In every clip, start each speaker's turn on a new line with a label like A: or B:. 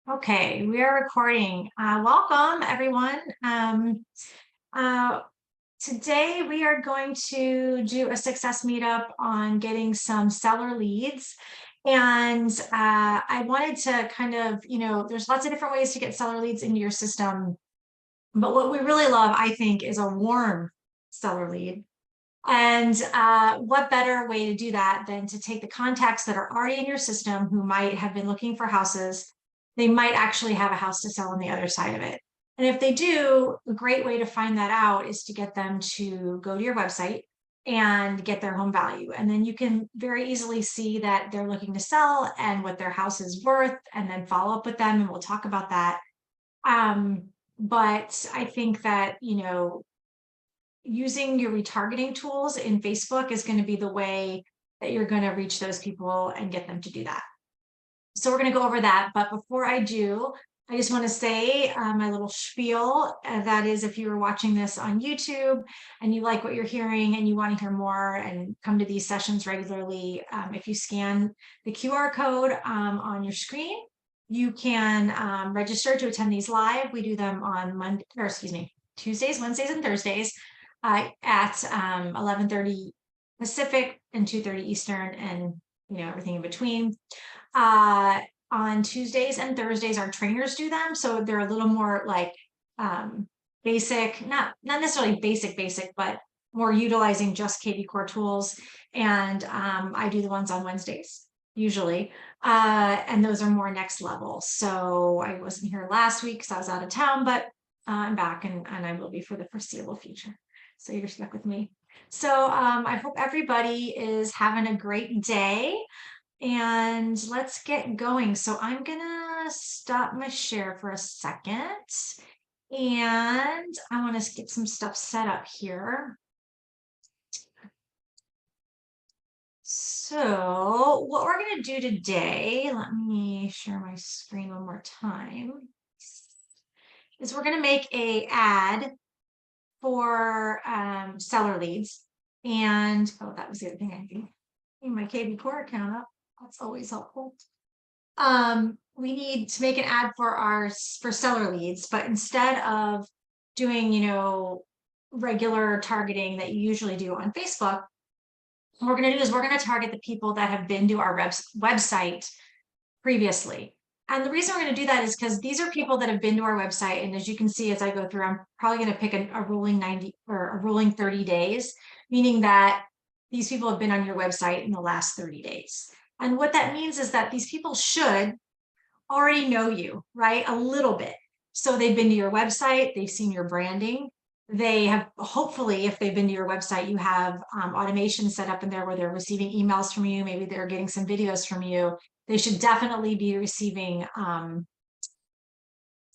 A: Okay, we are recording. Welcome, everyone. Uh, Today, we are going to do a success meetup on getting some seller leads. And I wanted to kind of, there's lots of different ways to get seller leads into your system. But what we really love, I think, is a warm seller lead. And what better way to do that than to take the contacts that are already in your system who might have been looking for houses. They might actually have a house to sell on the other side of it. And if they do, a great way to find that out is to get them to go to your website and get their home value. And then you can very easily see that they're looking to sell and what their house is worth, and then follow up with them. And we'll talk about that. But I think that, using your retargeting tools in Facebook is going to be the way that you're going to reach those people and get them to do that. So we're going to go over that. But before I do, I just want to say my little spiel. That is, if you are watching this on YouTube and you like what you're hearing and you want to hear more and come to these sessions regularly, if you scan the QR code on your screen, you can register to attend these live. We do them on Tuesdays, Wednesdays, and Thursdays at 11:30 Pacific and 2:30 Eastern, and everything in between. On Tuesdays and Thursdays, our trainers do them, so they're a little more like basic, not necessarily basic, but more utilizing just kvCORE tools. And I do the ones on Wednesdays usually, and those are more next level. So I wasn't here last week because I was out of town, but I'm back, and I will be for the foreseeable future. So you're stuck with me. So I hope everybody is having a great day, and let's get going. So I'm gonna stop my share for a second, and I want to get some stuff set up here. So what we're going to do today, let me share my screen one more time, is we're going to make an ad for seller leads. And that was the other thing I do. My kvCORE account up. That's always helpful. We need to make an ad for seller leads, but instead of doing regular targeting that you usually do on Facebook, what we're going to do is we're going to target the people that have been to our website previously. And the reason we're going to do that is because these are people that have been to our website. And as you can see, as I go through, I'm probably going to pick a rolling 90 or a rolling 30 days, meaning that these people have been on your website in the last 30 days. And what that means is that these people should already know you, right? A little bit. So they've been to your website, they've seen your branding. They have, hopefully, if they've been to your website, you have automation set up in there where they're receiving emails from you. Maybe they're getting some videos from you. They should definitely be receiving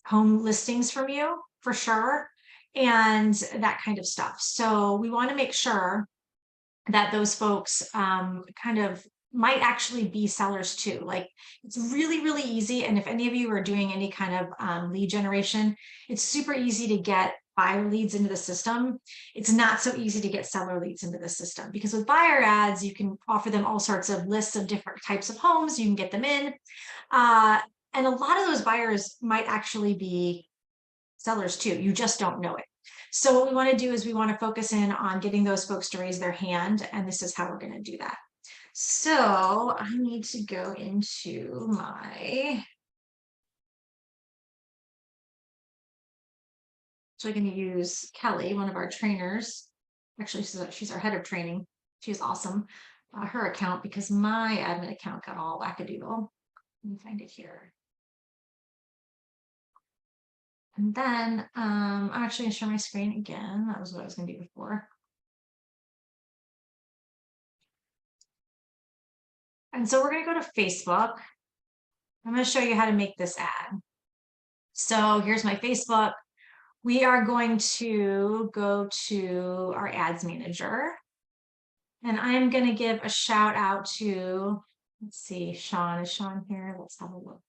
A: home listings from you for sure, and that kind of stuff. So we want to make sure that those folks kind of might actually be sellers too. Like, it's really, really easy. And if any of you are doing any kind of lead generation, it's super easy to get buyer leads into the system. It's not so easy to get seller leads into the system, because with buyer ads, you can offer them all sorts of lists of different types of homes. You can get them in. And a lot of those buyers might actually be sellers too. You just don't know it. So what we want to do is we want to focus in on getting those folks to raise their hand. And this is how we're going to do that. So I need to go into my, so I'm going to use Kelly, one of our trainers. Actually, she's our head of training. She's awesome. Her account, because my admin account got all wackadoodle. Let me find it here. And then I'm actually going to share my screen again. That was what I was going to do before. And so we're going to go to Facebook. I'm going to show you how to make this ad. So here's my Facebook. We are going to go to our ads manager. And I'm going to give a shout out to, let's see, Sean. Is Sean here? Let's have a look.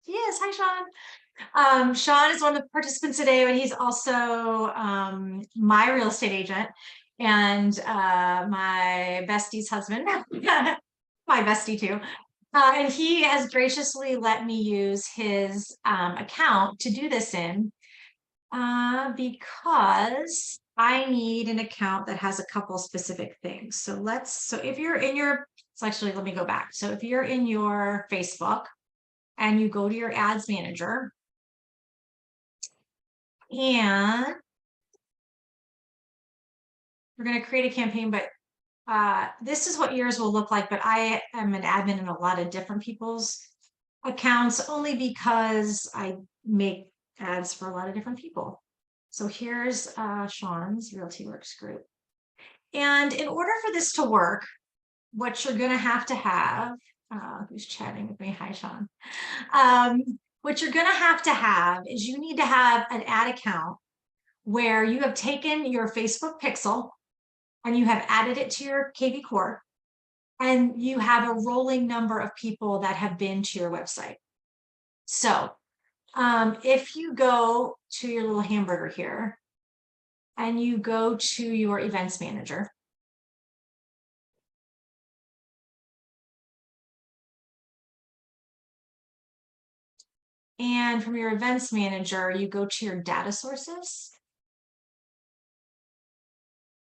A: Yes, hi, Sean. Sean is one of the participants today, but he's also my real estate agent and my bestie's husband, my bestie too. And he has graciously let me use his account to do this in because I need an account that has a couple specific things. So if you're in so actually let me go back. So if you're in your Facebook and you go to your ads manager and we're going to create a campaign, but this is what yours will look like, but I am an admin in a lot of different people's accounts only because I make ads for a lot of different people. So here's Sean's Realty Works group. And in order for this to work, what you're going to have, who's chatting with me? Hi, Sean. What you're going to have is you need to have an ad account where you have taken your Facebook pixel and you have added it to your kvCORE, and you have a rolling number of people that have been to your website. So if you go to your little hamburger here and you go to your events manager, and from your events manager, you go to your data sources.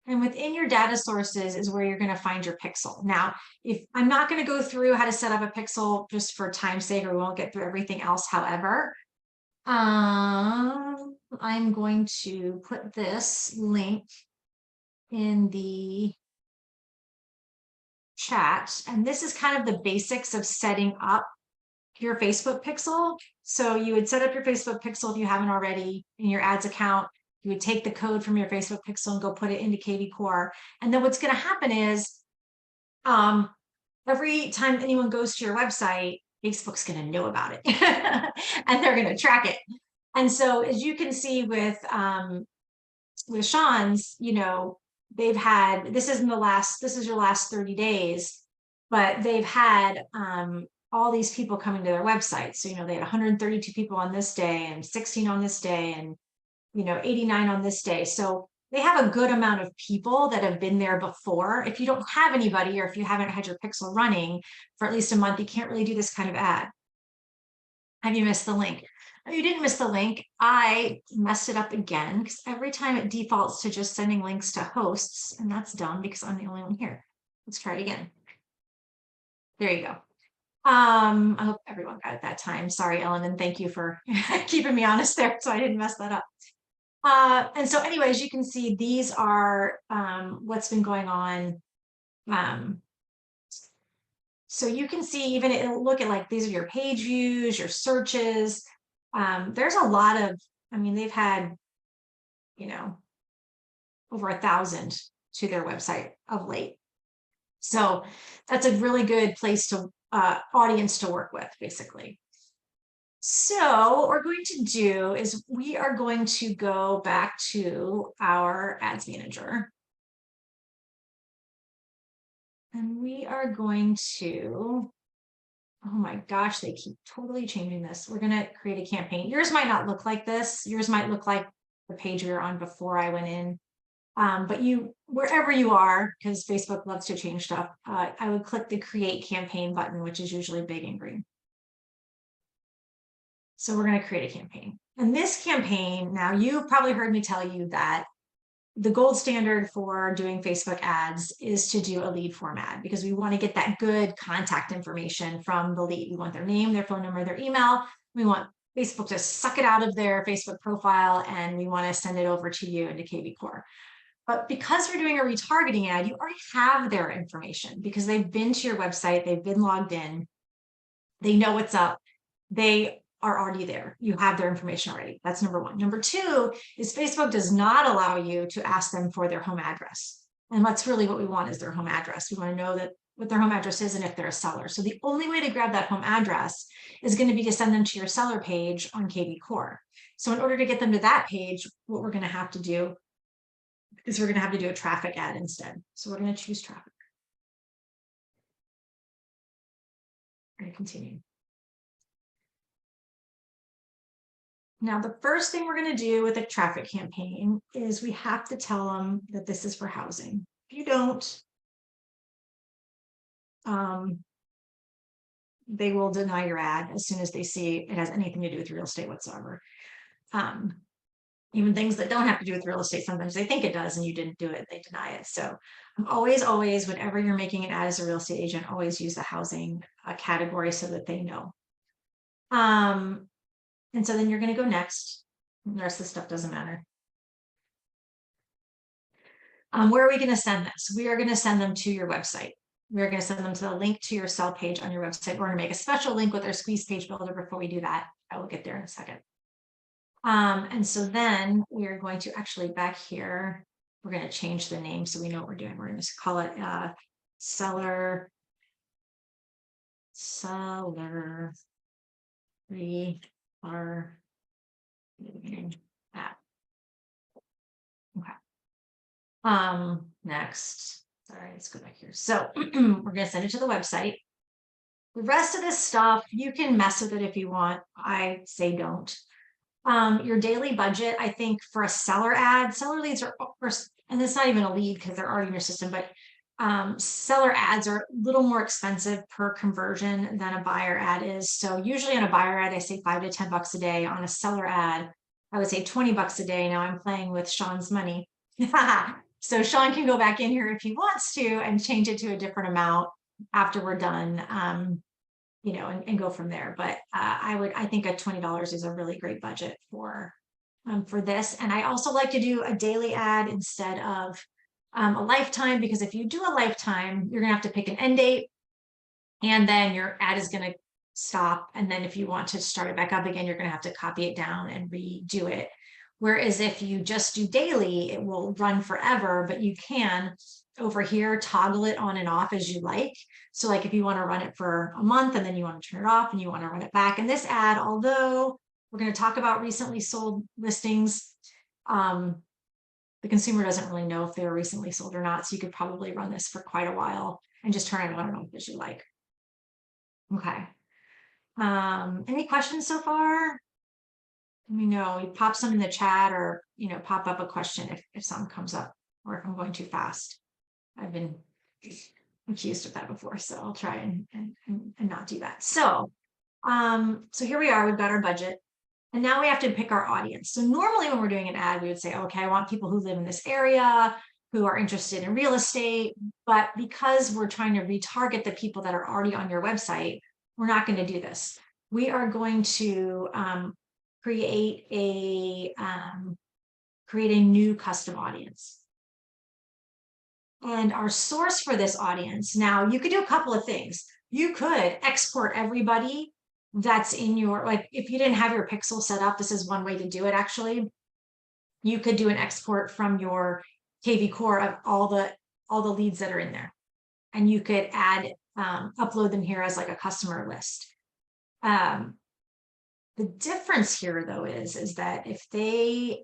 A: And within your data sources is where you're going to find your pixel. Now, if I'm not going to go through how to set up a pixel just for time's sake, or we won't get through everything else. However, I'm going to put this link in the chat. And this is kind of the basics of setting up your Facebook pixel. So you would set up your Facebook pixel if you haven't already in your ads account. You would take the code from your Facebook pixel and go put it into kvCORE. And then what's going to happen is every time anyone goes to your website, Facebook's going to know about it and they're going to track it. And so as you can see with Sean's, they've had, this is your last 30 days, but they've had all these people coming to their website. So, they had 132 people on this day and 16 on this day and 89 on this day. So they have a good amount of people that have been there before. If you don't have anybody, or if you haven't had your pixel running for at least a month, you can't really do this kind of ad. Have you missed the link? No, you didn't miss the link. I messed it up again because every time it defaults to just sending links to hosts, and that's dumb because I'm the only one here. Let's try it again. There you go. I hope everyone got it that time. Sorry, Ellen, and thank you for keeping me honest there so I didn't mess that up. And so anyways, you can see these are what's been going on. So you can see even it'll look at like these are your page views, your searches. There's a lot of, they've had, over 1,000 to their website of late. So that's a really good place to audience to work with, basically. So what we're going to do is we are going to go back to our ads manager. And we are going to, oh my gosh, they keep totally changing this. We're going to create a campaign. Yours might not look like this. Yours might look like the page we were on before I went in. But wherever you are, because Facebook loves to change stuff, I would click the create campaign button, which is usually big and green. So we're going to create a campaign. And this campaign, now you've probably heard me tell you that the gold standard for doing Facebook ads is to do a lead form ad because we want to get that good contact information from the lead. We want their name, their phone number, their email. We want Facebook to suck it out of their Facebook profile and we want to send it over to you into kvCORE. But because we're doing a retargeting ad, you already have their information because they've been to your website, they've been logged in, they know what's up, they are already there. You have their information already. That's number one. Number two is Facebook does not allow you to ask them for their home address. And that's really what we want is their home address. We want to know that what their home address is and if they're a seller. So the only way to grab that home address is going to be to send them to your seller page on kvCORE. So in order to get them to that page, what we're going to have to do is we're going to have to do a traffic ad instead. So we're going to choose traffic. We're going to continue. Now, the first thing we're going to do with a traffic campaign is we have to tell them that this is for housing. If you don't, they will deny your ad as soon as they see it has anything to do with real estate whatsoever. Even things that don't have to do with real estate, sometimes they think it does and you didn't do it, they deny it. So always, whenever you're making an ad as a real estate agent, always use the housing category so that they know. And so then you're going to go next. The rest of the stuff doesn't matter. Where are we going to send this? We are going to send them to your website. We're going to send them to the link to your sell page on your website. We're going to make a special link with our squeeze page builder before we do that. I will get there in a second. And so then we are going to actually back here, we're going to change the name so we know what we're doing. We're going to call it seller app. Okay. Next. Sorry, let's go back here. So we're going to send it to the website. The rest of this stuff, you can mess with it if you want. I say don't. Your daily budget, I think for a seller ad, seller leads are, and it's not even a lead because they're already in your system, but seller ads are a little more expensive per conversion than a buyer ad is. So usually on a buyer ad, I say $5 to $10 a day. On a seller ad, I would say $20 a day. Now I'm playing with Sean's money. So Sean can go back in here if he wants to and change it to a different amount after we're done. You know, and go from there. But I think a $20 is a really great budget for this. And I also like to do a daily ad instead of a lifetime, because if you do a lifetime, you're gonna have to pick an end date and then your ad is gonna stop. And then if you want to start it back up again, you're gonna have to copy it down and redo it. Whereas if you just do daily, it will run forever, but you can over here toggle it on and off as you like. So like if you want to run it for a month and then you want to turn it off and you want to run it back. And this ad, although we're going to talk about recently sold listings, the consumer doesn't really know if they're recently sold or not. So you could probably run this for quite a while and just turn it on and off as you like. Okay. Any questions so far? Let me know. You pop some in the chat or, you know, pop up a question if something comes up or if I'm going too fast. I've been accused of that before, so I'll try and not do that. So, so here we are, we've got our budget, and now we have to pick our audience. So normally when we're doing an ad, we would say, okay, I want people who live in this area, who are interested in real estate, but because we're trying to retarget the people that are already on your website, we're not going to do this. We are going to create a new custom audience. And our source for this audience, now you could do a couple of things. You could export everybody that's in your, like if you didn't have your pixel set up, this is one way to do it actually. You could do an export from your kvCORE of all the leads that are in there. And you could add, upload them here as like a customer list. The difference here though is that if they,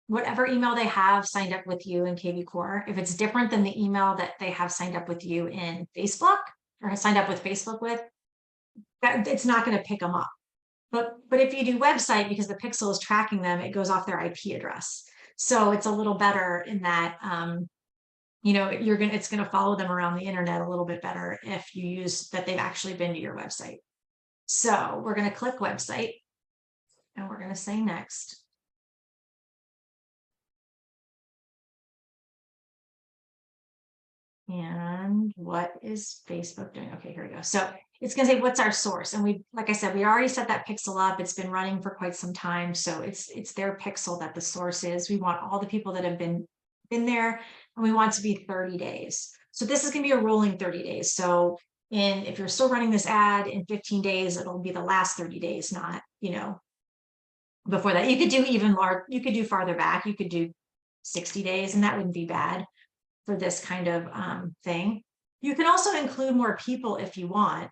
A: whatever email they have signed up with you in kvCORE, if it's different than the email that they have signed up with you in Facebook or signed up with Facebook with, that it's not going to pick them up. But if you do website, because the pixel is tracking them, it goes off their IP address. So it's a little better in that, you know, it's going to follow them around the internet a little bit better if you use that they've actually been to your website. So we're going to click website and we're going to say next. And what is Facebook doing? Okay, here we go. So it's going to say, what's our source? And we, like I said, we already set that pixel up. It's been running for quite some time. So it's their pixel that the source is. We want all the people that have been there, and we want it to be 30 days. So this is going to be a rolling 30 days. So if you're still running this ad in 15 days, it'll be the last 30 days, not, you know, before that. You could do even more, you could do farther back. You could do 60 days, and that wouldn't be bad for this kind of thing. You can also include more people if you want.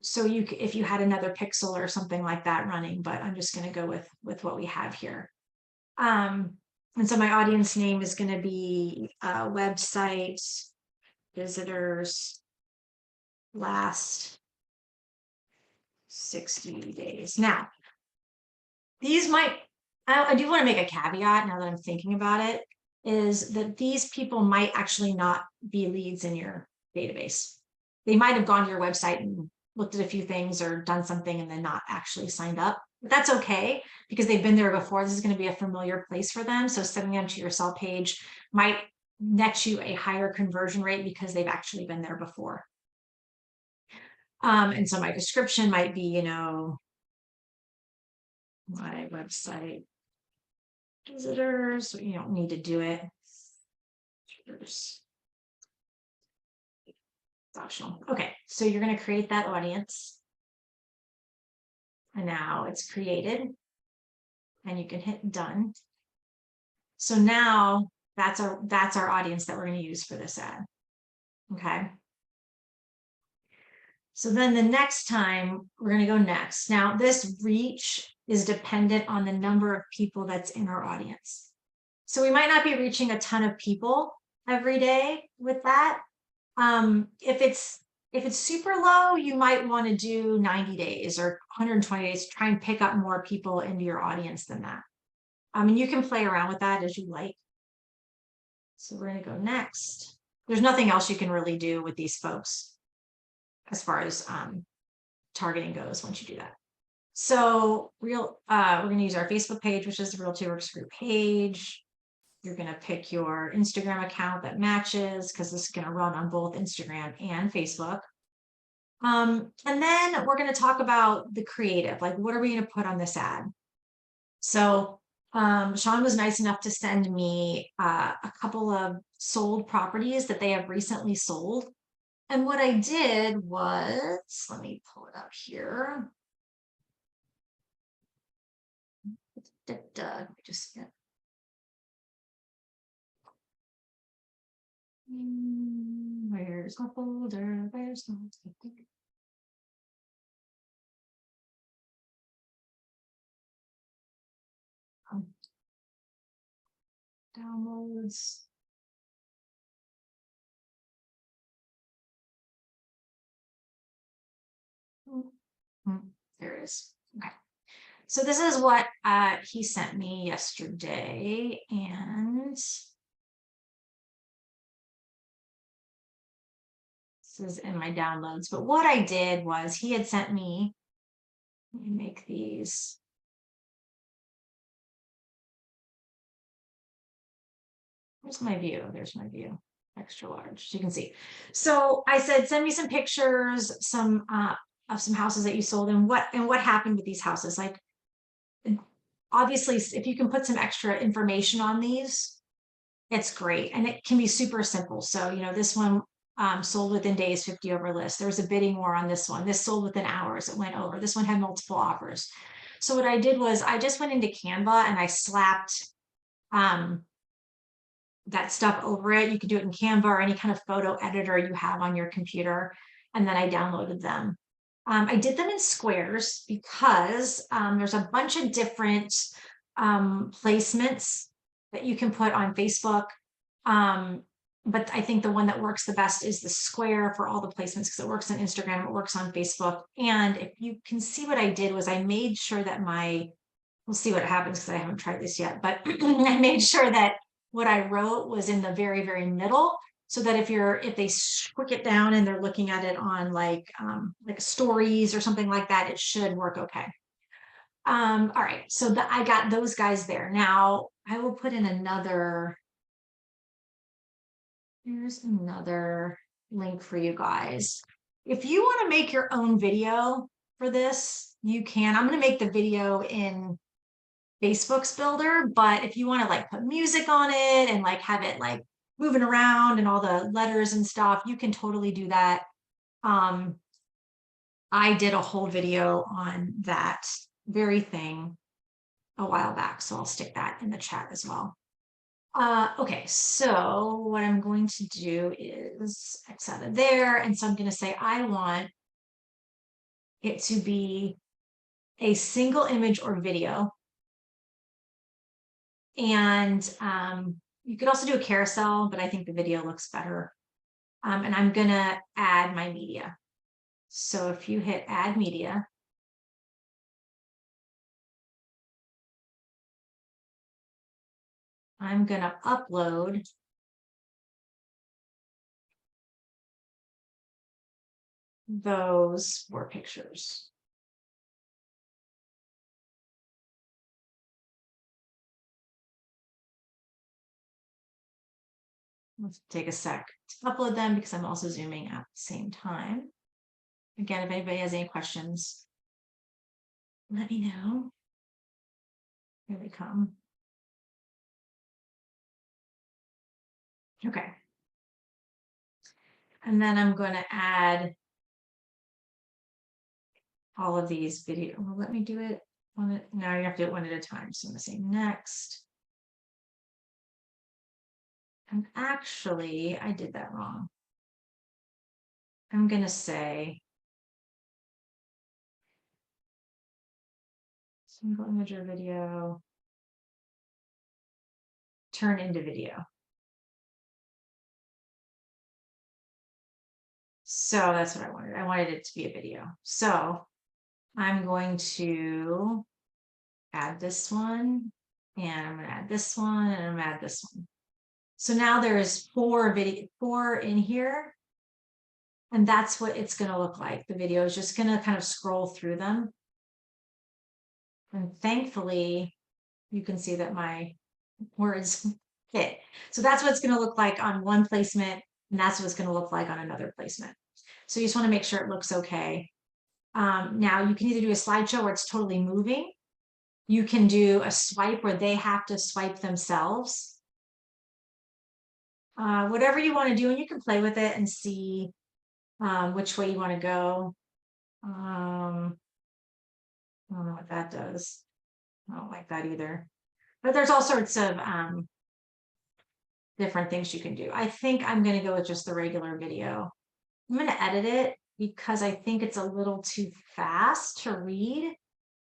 A: So if you had another pixel or something like that running, but I'm just going to go with what we have here. And so my audience name is going to be website visitors last 60 days. Now, these might, I do want to make a caveat now that I'm thinking about it, is that these people might actually not be leads in your database. they might have gone to your website and looked at a few things or done something and then not actually signed up. But that's okay because they've been there before. This is going to be a familiar place for them. So sending them to your sell page might net you a higher conversion rate because they've actually been there before. And so my description might be, you know, my website visitors. You don't need to do it. Optional. Okay, so you're going to create that audience. And now it's created. And you can hit done. So now that's our audience that we're going to use for this ad. Okay. So then the next time we're going to go next. Now this reach is dependent on the number of people that's in our audience. So we might not be reaching a ton of people every day with that. If it's super low, you might want to do 90 days or 120 days, try and pick up more people into your audience than that. And you can play around with that as you like. So we're going to go next. There's nothing else you can really do with these folks as far as targeting goes once you do that. So we're going to use our Facebook page, which is the Realty Works Group page. You're going to pick your Instagram account that matches because this is going to run on both Instagram and Facebook. And then we're going to talk about the creative, like what are we going to put on this ad? So Sean was nice enough to send me a couple of sold properties that they have recently sold. And what I did was, let me pull it up here. Just get. Where's my folder? Where's my downloads? There it is. Okay. So this is what he sent me yesterday, and this is in my downloads. But what I did was he had sent me, let me make these. Where's my view? There's my view, extra large, so you can see. So I said, send me some pictures, some of some houses that you sold and what happened with these houses. Like, obviously, if you can put some extra information on these, it's great. And it can be super simple. So, you know, this one sold within days, 50 over list. There was a bidding war on this one. This sold within hours. It went over. This one had multiple offers. So what I did was I just went into Canva and I slapped that stuff over it. You could do it in Canva or any kind of photo editor you have on your computer. And then I downloaded them. I did them in squares because there's a bunch of different placements that you can put on Facebook. But I think the one that works the best is the square for all the placements because it works on Instagram, it works on Facebook. And if you can see what I did was I made sure that we'll see what happens because I haven't tried this yet, but I made sure that what I wrote was in the very, very middle so that if they quick it down and they're looking at it on like stories or something like that, it should work okay. All right, so I got those guys there. Now I will put in here's another link for you guys. If you want to make your own video for this, you can. I'm going to make the video in Facebook's builder, but if you want to like put music on it and like have it like moving around and all the letters and stuff, you can totally do that. I did a whole video on that very thing a while back, so I'll stick that in the chat as well. Okay, so what I'm going to do is X out of there, and so I'm going to say I want it to be a single image or video. And you could also do a carousel, but I think the video looks better. And I'm going to add my media. So if you hit add media, I'm going to upload those 4 pictures. Let's take a sec to upload them because I'm also zooming at the same time. Again, if anybody has any questions, let me know. Here they come. Okay. And then I'm going to add all of these video. Well, let me do it one. Now you have to do it one at a time. So I'm going to say next. And actually, I did that wrong. I'm going to say single image or video, turn into video. So that's what I wanted. I wanted it to be a video. So I'm going to add this one, and I'm going to add this one, and I'm going to add this one. So now there's 4 in here, and that's what it's going to look like. The video is just going to kind of scroll through them. And thankfully, you can see that my words fit. So that's what it's going to look like on one placement, and that's what it's going to look like on another placement. So you just want to make sure it looks okay. Now you can either do a slideshow where it's totally moving. You can do a swipe where they have to swipe themselves. Whatever you want to do, and you can play with it and see which way you want to go. I don't know what that does. I don't like that either. But there's all sorts of different things you can do. I think I'm going to go with just the regular video. I'm going to edit it because I think it's a little too fast to read.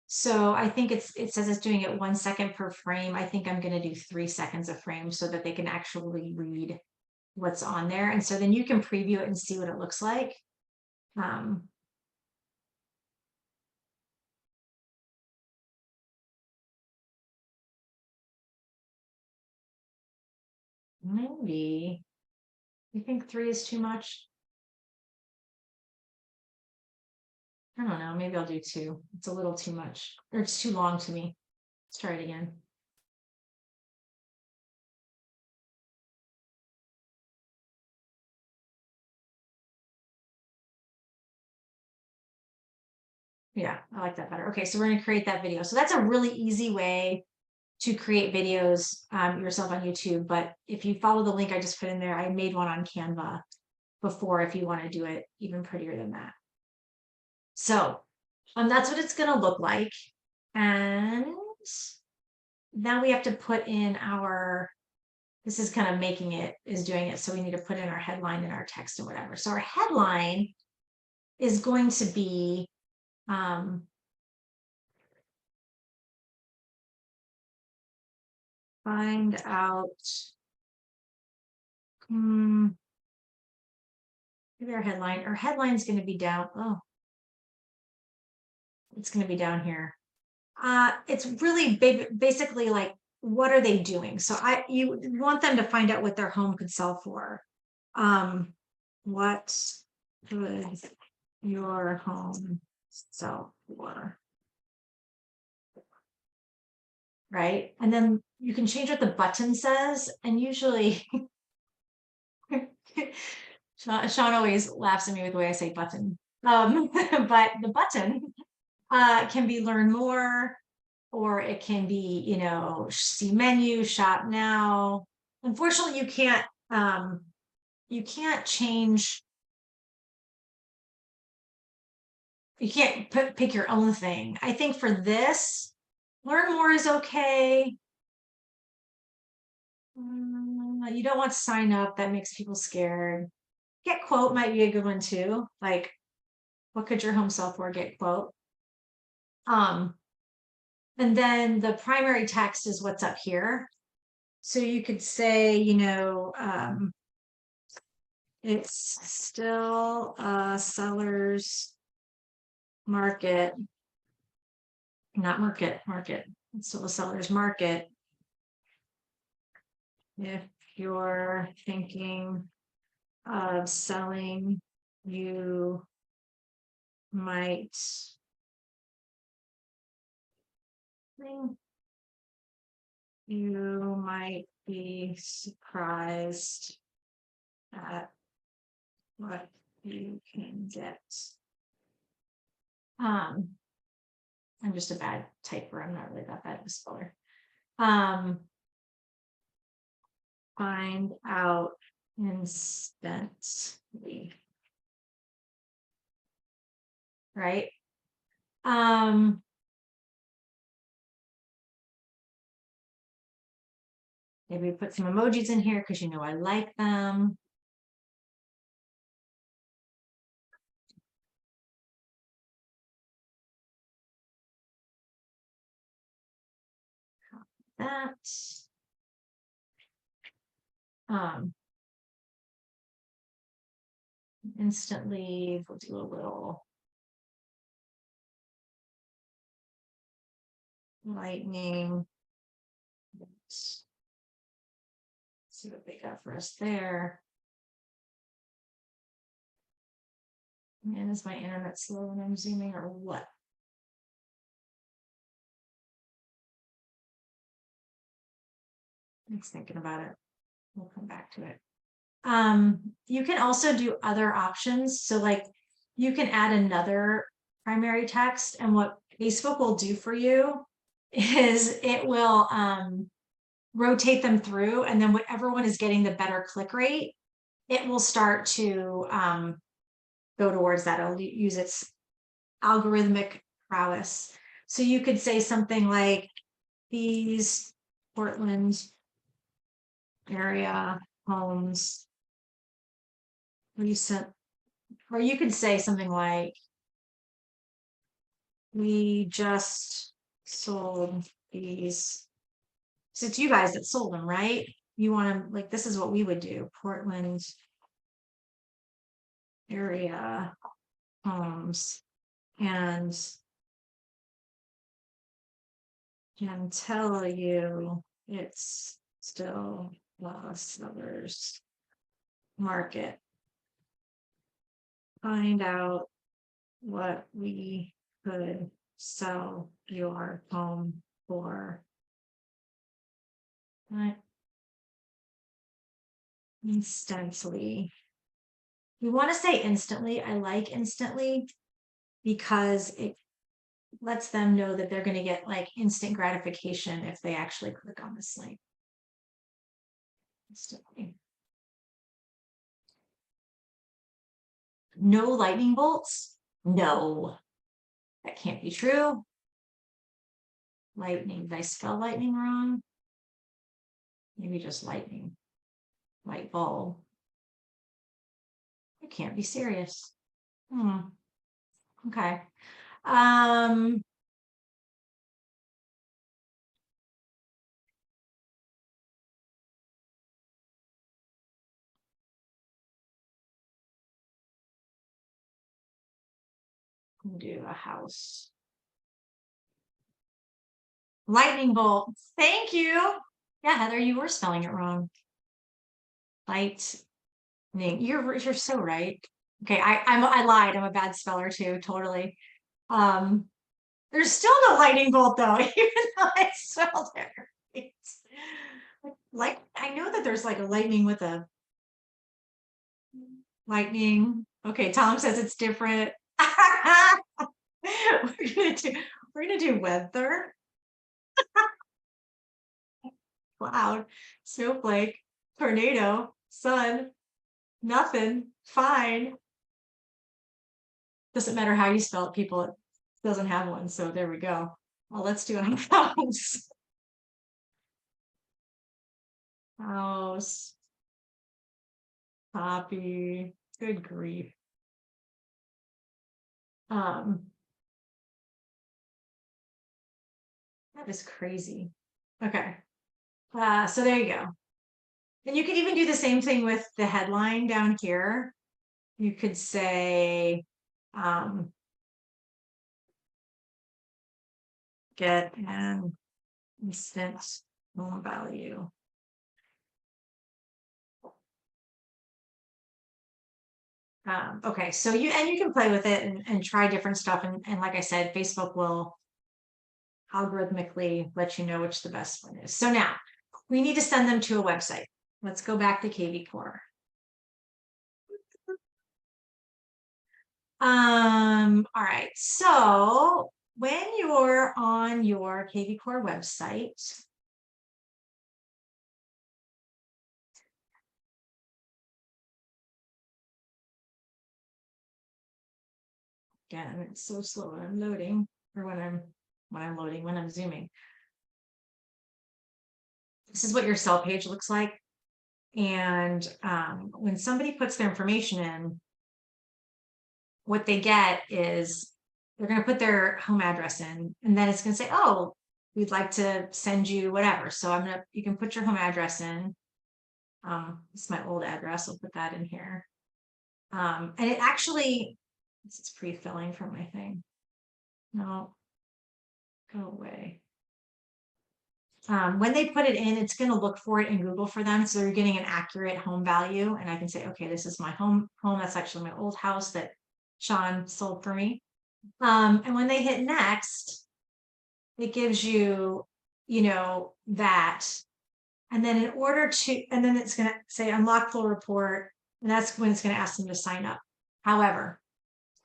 A: So I think it says it's doing it 1 second per frame. I think I'm going to do 3 seconds a frame so that they can actually read what's on there. And so then you can preview it and see what it looks like. Maybe you think 3 is too much? I don't know. Maybe I'll do 2. It's a little too much, or it's too long to me. Let's try it again. Yeah, I like that better. Okay, so we're going to create that video. So that's a really easy way to create videos yourself on YouTube. But if you follow the link I just put in there, I made one on Canva before if you want to do it even prettier than that. So that's what it's going to look like. And now we have to put in our, this is kind of making it, is doing it. So we need to put in our headline and our text and whatever. So our headline is going to be, find out, maybe our headline is going to be down. Oh, it's going to be down here. It's really basically like, what are they doing? So you want them to find out what their home could sell for. What could your home sell for? Right? And then you can change what the button says. And usually Sean always laughs at me with the way I say button. But the button can be learn more, or it can be, you know, see menu, shop now. Unfortunately, you can't change. You can't pick your own thing. I think for this, learn more is okay. You don't want to sign up. That makes people scared. Get quote might be a good one too. Like, what could your home sell for? Get quote. And then the primary text is what's up here. So you could say, you know, it's still a seller's market, not market. It's still a seller's market. If you're thinking of selling, you might be surprised at what you can get. I'm just a bad typer. I'm not really that bad of a speller. Find out instantly. Right? Maybe put some emojis in here because you know I like them. That. Instantly, we'll do a little lightning. Let's see what they got for us there. Man, is my internet slow when I'm zooming or what? Thanks thinking about it. We'll come back to it. You can also do other options. So like you can add another primary text, and what Facebook will do for you is it will rotate them through, and then whatever one is getting the better click rate, it will start to go towards that. It'll use its algorithmic prowess. So you could say something like these Portland area homes recent, or you could say something like we just sold these. So it's you guys that sold them, right? You want to, like, this is what we would do. Portland area homes, and can tell you it's still a seller's market. Find out what we could sell your home for. Right. Instantly. You want to say instantly. I like instantly because it lets them know that they're going to get like instant gratification if they actually click on this link. Instantly. No lightning bolts? No, that can't be true. Lightning. Did I spell lightning wrong? Maybe just lightning. Light bulb. You can't be serious. Okay. Do a house. Lightning bolt. Thank you. Yeah, Heather, you were spelling it wrong. Lightning. You're so right. Okay, I lied. I'm a bad speller too. Totally. There's still no lightning bolt though, even though I spelled it right. Like I know that there's like a lightning with a lightning. Okay, Tom says it's different. we're gonna do weather. Cloud, snowflake, tornado, sun, nothing, fine. Doesn't matter how you spell it, people, it doesn't have one. So there we go. Well, let's do a house. House. Copy. Good grief. That is crazy. Okay. So there you go. And you can even do the same thing with the headline down here. You could say, get an instant home value. Okay, so you can play with it and try different stuff. And like I said, Facebook will algorithmically let you know which the best one is. So now we need to send them to a website. Let's go back to kvCORE. All right, so when you're on your kvCORE website, again, it's so slow when I'm loading, or when I'm zooming. This is what your sell page looks like. And when somebody puts their information in, what they get is they're going to put their home address in, and then it's going to say, oh, we'd like to send you whatever. So you can put your home address in. This is my old address. I'll put that in here. And it actually, this is pre-filling for my thing. No, go away. When they put it in, it's going to look for it in Google for them. So they're getting an accurate home value. And I can say, okay, this is my home. That's actually my old house that Sean sold for me. And when they hit next, it gives you, that. And then and then it's going to say unlock full report. And that's when it's going to ask them to sign up. However,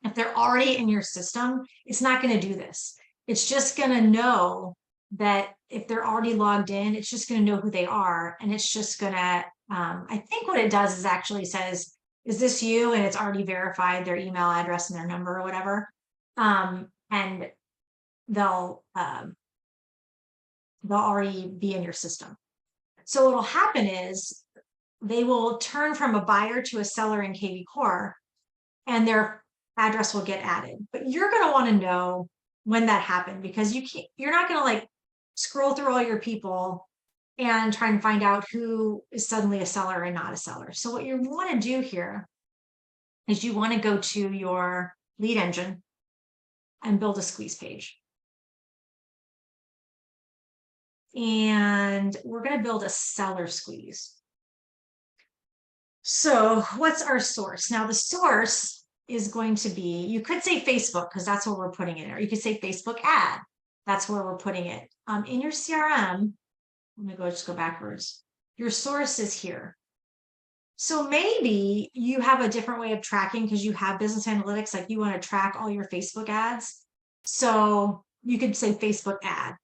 A: if they're already in your system, it's not going to do this. It's just going to know that if they're already logged in, it's just going to know who they are. And it's just going to, I think what it does is actually says, is this you? And it's already verified their email address and their number or whatever. And they'll already be in your system. So what'll happen is they will turn from a buyer to a seller in kvCORE, and their address will get added. But you're going to want to know when that happened, because you're not going to like scroll through all your people and try and find out who is suddenly a seller and not a seller. So what you want to do here is you want to go to your lead engine and build a squeeze page. And we're going to build a seller squeeze. So what's our source? Now the source is going to be, you could say Facebook because that's where we're putting it, or you could say Facebook ad. That's where we're putting it. In your CRM, I'm going to just go backwards. Your source is here. So maybe you have a different way of tracking because you have business analytics, like you want to track all your Facebook ads. So you could say Facebook ad,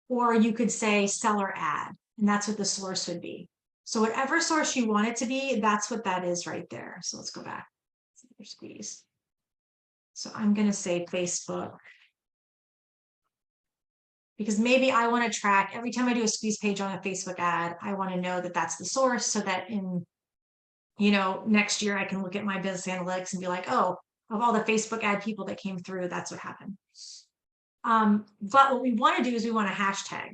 A: or you could say seller ad, and that's what the source would be. So whatever source you want it to be, that's what that is right there. So let's go back. Squeeze. So I'm going to say Facebook, because maybe I want to track every time I do a squeeze page on a Facebook ad, I want to know that that's the source, so that in, next year I can look at my business analytics and be like, oh, of all the Facebook ad people that came through, that's what happened. But what we want to do is we want a hashtag.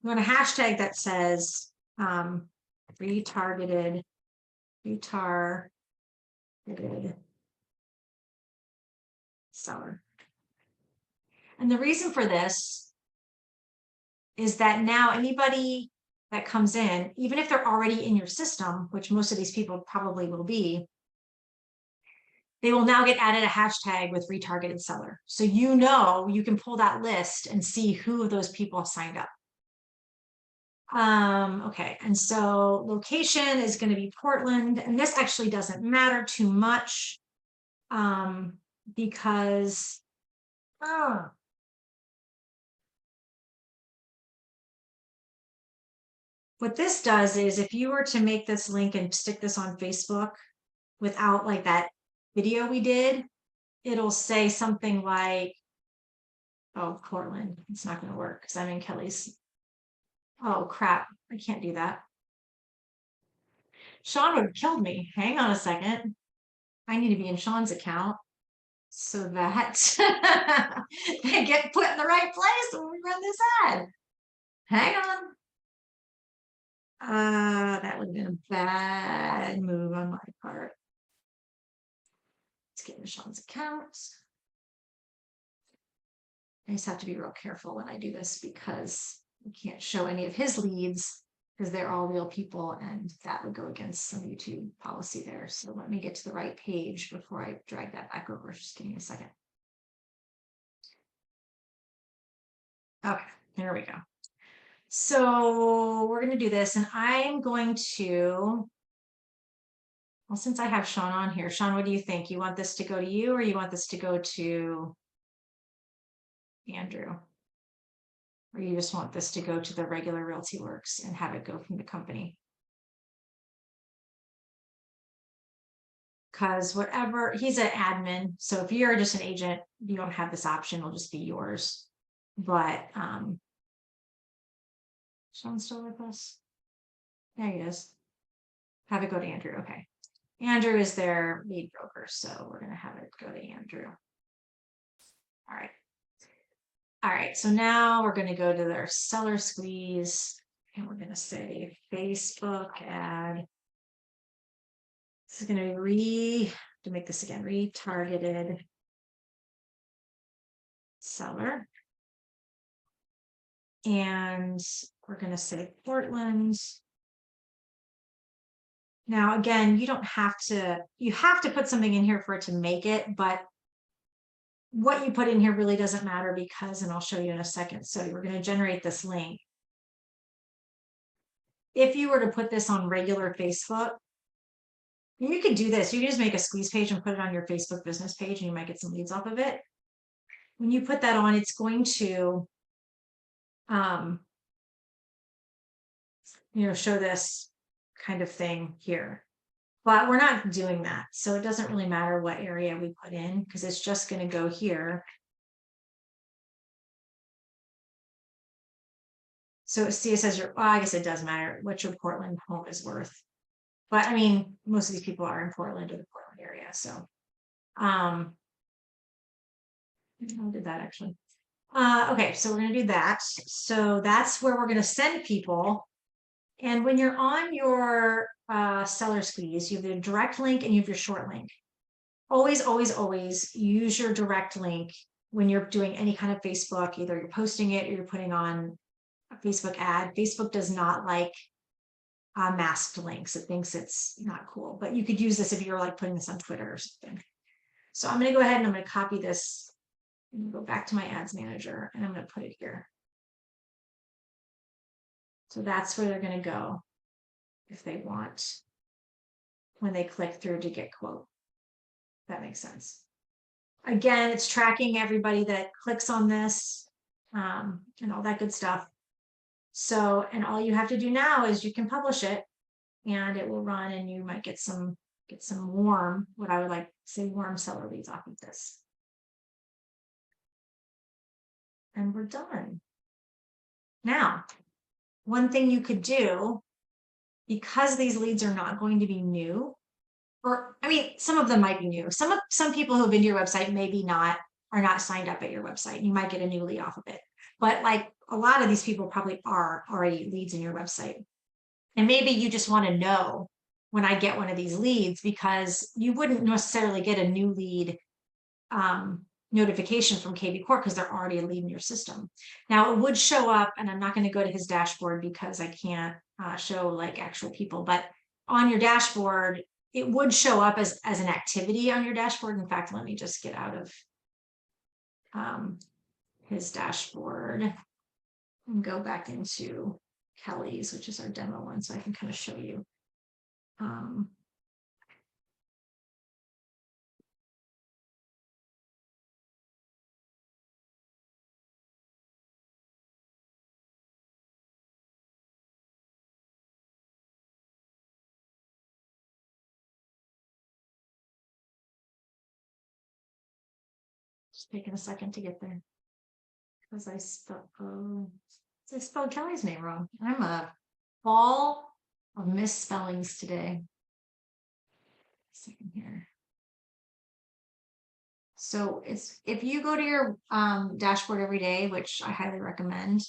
A: We want a hashtag that says retargeted seller. And the reason for this is that now anybody that comes in, even if they're already in your system, which most of these people probably will be, they will now get added a hashtag with retargeted seller. So you can pull that list and see who of those people signed up. Okay, and so location is going to be Portland, and this actually doesn't matter too much because what this does is, if you were to make this link and stick this on Facebook without like that video we did, it'll say something like, oh, Portland. It's not going to work because I'm in Kelly's. Oh, crap. I can't do that. Sean would have killed me. Hang on a second. I need to be in Sean's account so that they get put in the right place when we run this ad. Hang on. That would have been a bad move on my part. Let's get in Sean's account. I just have to be real careful when I do this because we can't show any of his leads because they're all real people, and that would go against some YouTube policy there. So let me get to the right page before I drag that back over. Just give me a second. Okay, there we go. So we're going to do this, and I'm going to, well, since I have Sean on here, Sean, what do you think? You want this to go to you, or you want this to go to Andrew? Or you just want this to go to the regular Realty Works and have it go from the company? Because whatever, he's an admin. So if you're just an agent, you don't have this option. It'll just be yours. But Sean's still with us. There he is. Have it go to Andrew. Okay. Andrew is their lead broker. So we're going to have it go to Andrew. All right. All right. So now we're going to go to their seller squeeze. And we're going to say Facebook ad. This is going to be to make this again, retargeted seller. And we're going to say Portland. Now, again, you don't have to, you have to put something in here for it to make it, but what you put in here really doesn't matter because, and I'll show you in a second. So we're going to generate this link. If you were to put this on regular Facebook, you could do this. You can just make a squeeze page and put it on your Facebook business page, and you might get some leads off of it. When you put that on, it's going to, show this kind of thing here. But we're not doing that. So it doesn't really matter what area we put in because it's just going to go here. So see, it says well, I guess it does matter what your Portland home is worth. But I mean, most of these people are in Portland or the Portland area. So how did that actually? Okay, so we're going to do that. So that's where we're going to send people. And when you're on your seller squeeze, you have the direct link and you have your short link. Always, always, always use your direct link when you're doing any kind of Facebook, either you're posting it or you're putting on a Facebook ad. Facebook does not like masked links. It thinks it's not cool, but you could use this if you're like putting this on Twitter or something. So I'm going to go ahead and I'm going to copy this and go back to my ads manager and I'm going to put it here. So that's where they're going to go if they want, when they click through to get quote. That makes sense. Again, it's tracking everybody that clicks on this and all that good stuff. So, and all you have to do now is you can publish it and it will run and you might get some warm, what I would like to say, warm seller leads off of this. And we're done. Now, one thing you could do, because these leads are not going to be new, or I mean, some of them might be new. Some people who have been to your website maybe are not signed up at your website. You might get a new lead off of it. But like a lot of these people probably are already leads in your website. And maybe you just want to know when I get one of these leads, because you wouldn't necessarily get a new lead notification from kvCORE because they're already a lead in your system. Now it would show up, and I'm not going to go to his dashboard because I can't show like actual people, but on your dashboard, it would show up as an activity on your dashboard. In fact, let me just get out of his dashboard and go back into Kelly's, which is our demo one, so I can kind of show you. Just taking a second to get there because I spelled Kelly's name wrong. I'm a ball of misspellings today. Second here. So it's, if you go to your dashboard every day, which I highly recommend,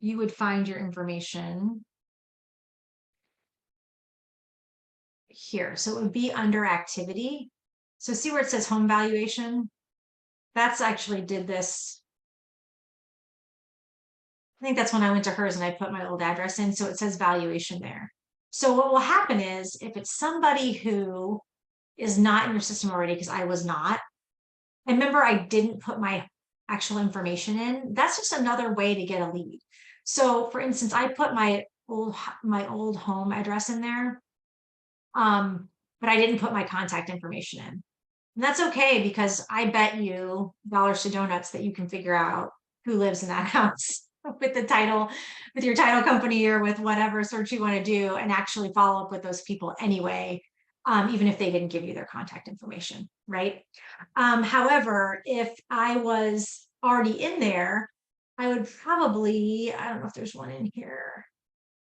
A: you would find your information here. So it would be under activity. So see where it says home valuation? That's actually did this. I think that's when I went to hers and I put my old address in. So it says valuation there. So what will happen is if it's somebody who is not in your system already, because I was not, and remember I didn't put my actual information in, that's just another way to get a lead. So for instance, I put my old home address in there, but I didn't put my contact information in. And that's okay, because I bet you dollars to donuts that you can figure out who lives in that house with the title, with your title company, or with whatever search you want to do, and actually follow up with those people anyway, even if they didn't give you their contact information, right? However, if I was already in there, I would probably, I don't know if there's one in here,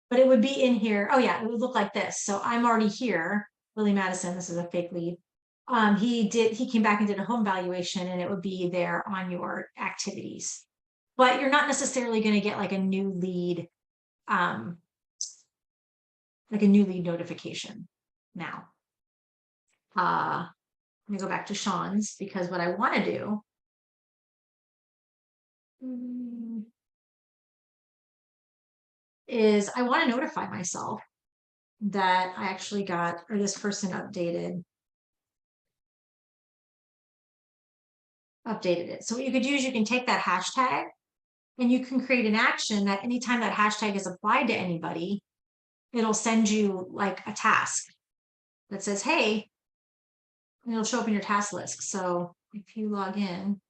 A: but it would be in here. Oh yeah, it would look like this. So I'm already here. Willie Madison, this is a fake lead. He came back and did a home valuation, and it would be there on your activities. But you're not necessarily going to get like a new lead, notification now. Let me go back to Sean's, because what I want to do is I want to notify myself that I actually got, or this person updated it. So what you could do is you can take that hashtag and you can create an action that anytime that hashtag is applied to anybody, it'll send you like a task that says, hey, and it'll show up in your task list. So if you log in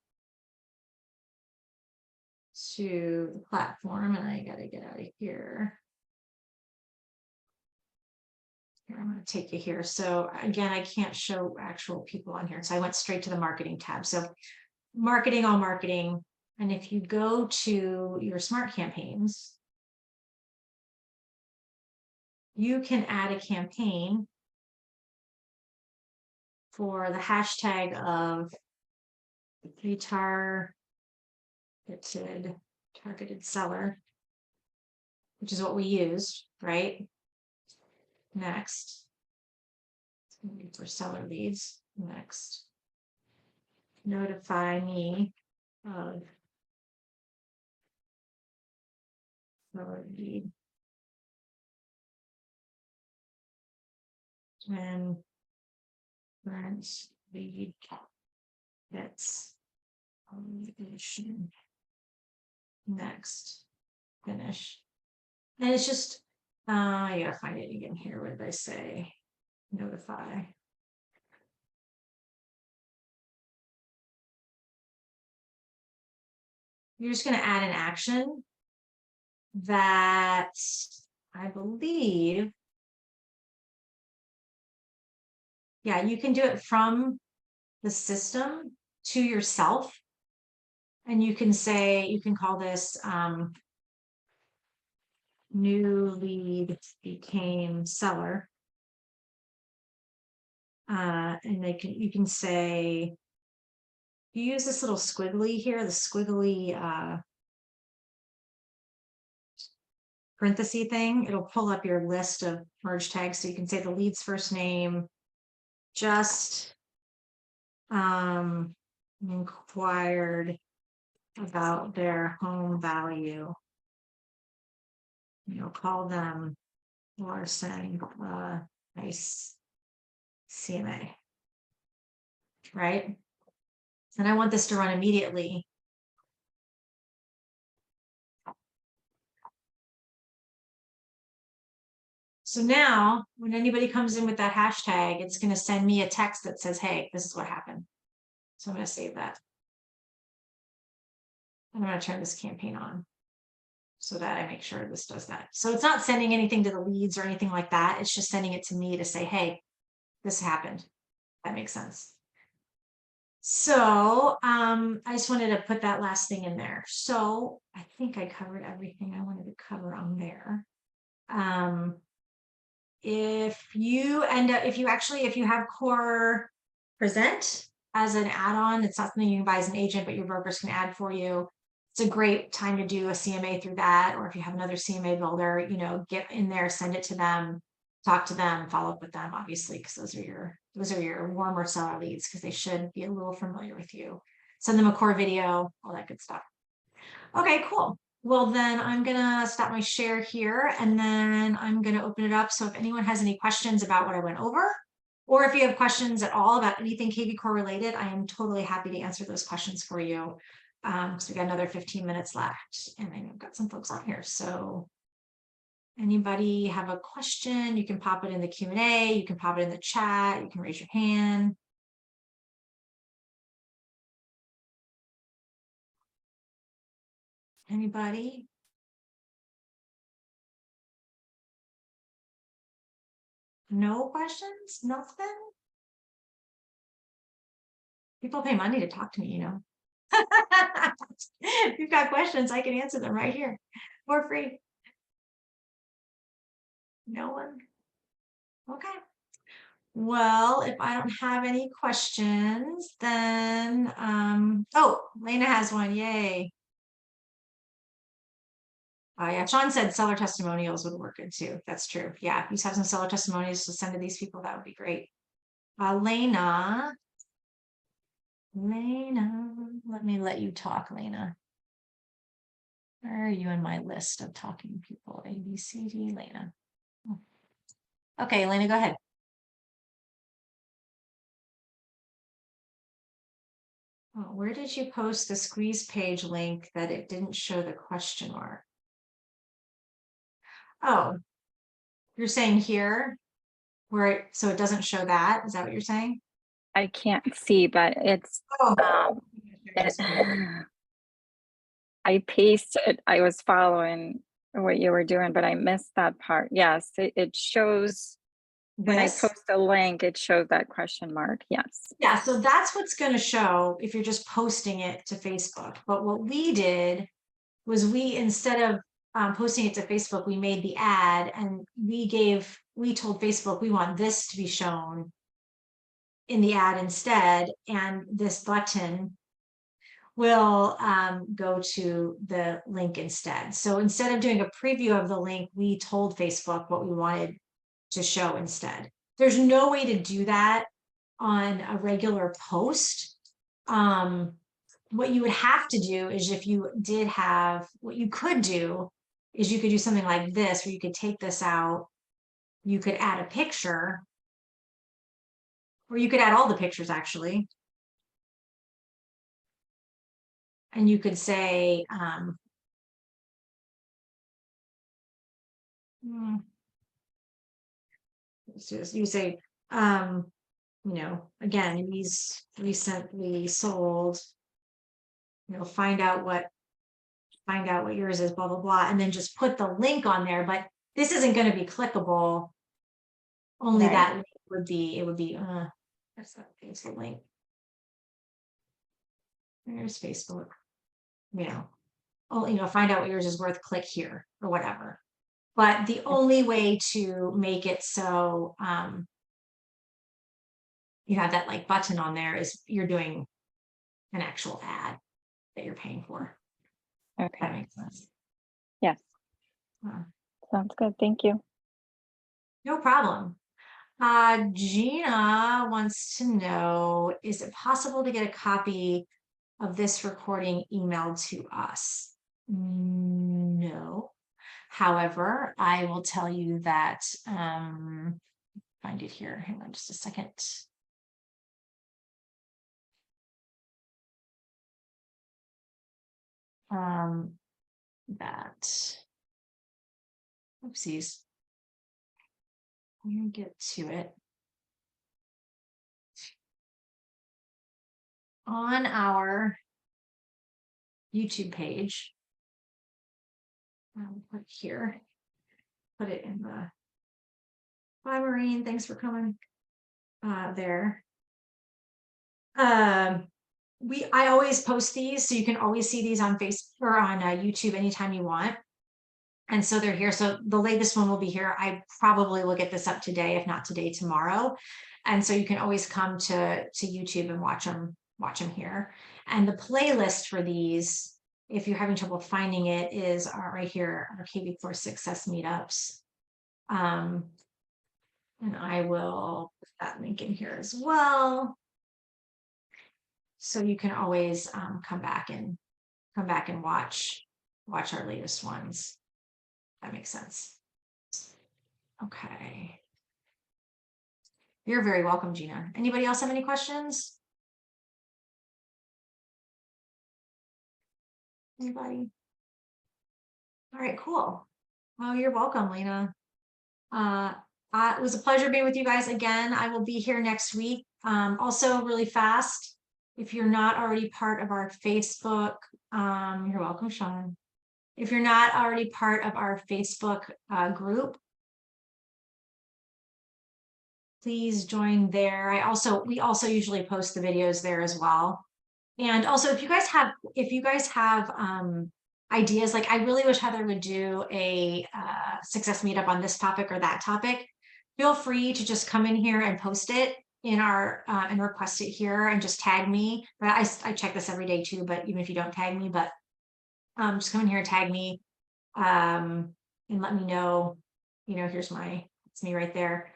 A: to the platform, and I got to get out of here. Here, I'm going to take you here. So again, I can't show actual people on here. So I went straight to the marketing tab. So marketing, all marketing. And if you go to your smart campaigns, you can add a campaign for the hashtag of targeted seller, which is what we used, right? Next, for seller leads. Next, notify me of seller lead when current lead gets validation. Next, finish. And it's just, I gotta find it again here. What did I say? Notify. You're just going to add an action that I believe, yeah, you can do it from the system to yourself. And you can say, you can call this new lead became seller. And you can say, you use this little squiggly here, the squiggly parenthesis thing. It'll pull up your list of merge tags. So you can say the lead's first name, just inquired about their home value. Call them Larson, nice CMA, right? And I want this to run immediately. So now when anybody comes in with that hashtag, it's going to send me a text that says, hey, this is what happened. So I'm going to save that. I'm going to turn this campaign on so that I make sure this does that. So it's not sending anything to the leads or anything like that. It's just sending it to me to say, hey, this happened. That makes sense. So I just wanted to put that last thing in there. So I think I covered everything I wanted to cover on there. If you have Core Present as an add-on, it's not something you can buy as an agent, but your brokers can add for you. It's a great time to do a CMA through that. Or if you have another CMA builder, get in there, send it to them, talk to them, follow up with them, obviously, because those are those are your warmer seller leads because they should be a little familiar with you. Send them a core video, all that good stuff. Okay, cool. Well, then I'm gonna stop my share here and then I'm gonna open it up. So if anyone has any questions about what I went over, or if you have questions at all about anything kvCORE related, I am totally happy to answer those questions for you. So we got another 15 minutes left and I know I've got some folks on here. So anybody have a question, you can pop it in the Q&A, you can pop it in the chat, you can raise your hand. Anybody? No questions? Nothing? People pay money to talk to me, you know. If you've got questions, I can answer them right here for free. No one? Okay. Well, if I don't have any questions, then, oh, Lena has one. Yay. Yeah, Sean said seller testimonials would work good too. That's true. Yeah, if you have some seller testimonials to send to these people, that would be great. Lena, let me let you talk, Lena. Where are you in my list of talking people? A, B, C, D, Lena. Okay, Elena, go ahead. Oh, where did you post the squeeze page link that it didn't show the question mark? Oh, you're saying here where it, so it doesn't show that? Is that what you're saying?
B: I can't see, but it's,
A: Oh,
B: I pasted, I was following what you were doing, but I missed that part. Yes, it shows, when I
A: this?
B: post a link, it shows that question mark. Yes.
A: Yeah, so that's what's going to show if you're just posting it to Facebook. But what we did was we, instead of posting it to Facebook, we made the ad and we told Facebook we want this to be shown in the ad instead, and this button will go to the link instead. So instead of doing a preview of the link, we told Facebook what we wanted to show instead. There's no way to do that on a regular post. What you would have to do is, if you did have, what you could do is you could do something like this, where you could take this out, you could add a picture, or you could add all the pictures actually. And you could say, you say, you know, again, these recently sold, you know, find out what yours is, blah, blah, blah, and then just put the link on there. But this isn't going to be clickable. Only
B: Right.
A: that link would be, that's not a Facebook link. There's Facebook, you know, oh, you know, find out what yours is worth, click here or whatever. But the only way to make it so, you have that like button on there is you're doing an actual ad that you're paying for.
B: Okay.
A: That makes sense.
B: Yes. Sounds good. Thank you.
A: No problem. Gina wants to know, is it possible to get a copy of this recording emailed to us? No. However, I will tell you that, find it here. Hang on just a second. That, oopsies. Let me get to it. On our YouTube page, I'll put it here, put it in the, hi Maureen, thanks for coming there. I always post these, so you can always see these on Facebook or on YouTube anytime you want. And so they're here. So the latest one will be here. I probably will get this up today, if not today, tomorrow. And so you can always come to YouTube and watch them here. And the playlist for these, if you're having trouble finding it, is right here, our kvCORE Success Meetups. And I will put that link in here as well. So you can always come back and watch our latest ones. That makes sense. Okay. You're very welcome, Gina. Anybody else have any questions? Anybody? All right, cool. Oh, you're welcome, Lena. It was a pleasure being with you guys again. I will be here next week. Also really fast, if you're not already part of our Facebook, you're welcome, Sean. If you're not already part of our Facebook group, please join there. We also usually post the videos there as well. And also, if you guys have ideas, like I really wish Heather would do a success meetup on this topic or that topic, feel free to just come in here and post it in our and request it here and just tag me. But I check this every day too, but even if you don't tag me, but just come in here and tag me and let me know, it's me right there.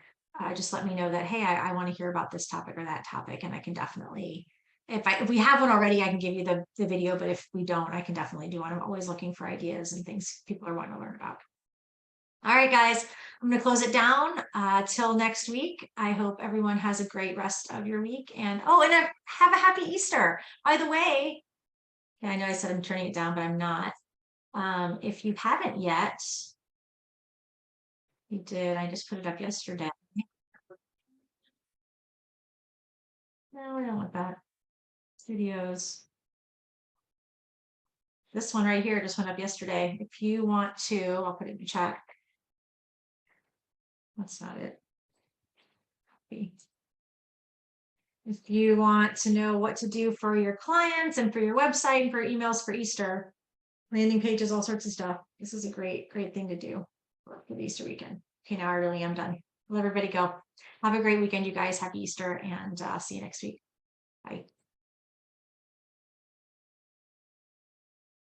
A: Just let me know that, hey, I want to hear about this topic or that topic, and I can definitely, if we have one already, I can give you the video, but if we don't, I can definitely do one. I'm always looking for ideas and things people are wanting to learn about. All right, guys, I'm going to close it down till next week. I hope everyone has a great rest of your week. And have a happy Easter. By the way, I know I said I'm turning it down, but I'm not. If you haven't yet, you did. I just put it up yesterday. No, I don't want that. Studios. This one right here just went up yesterday. If you want to, I'll put it in the chat. That's not it. If you want to know what to do for your clients and for your website and for emails for Easter, landing pages, all sorts of stuff. This is a great thing to do for the Easter weekend. Okay, now I really am done. Let everybody go. Have a great weekend, you guys. Happy Easter, and see you next week. Bye.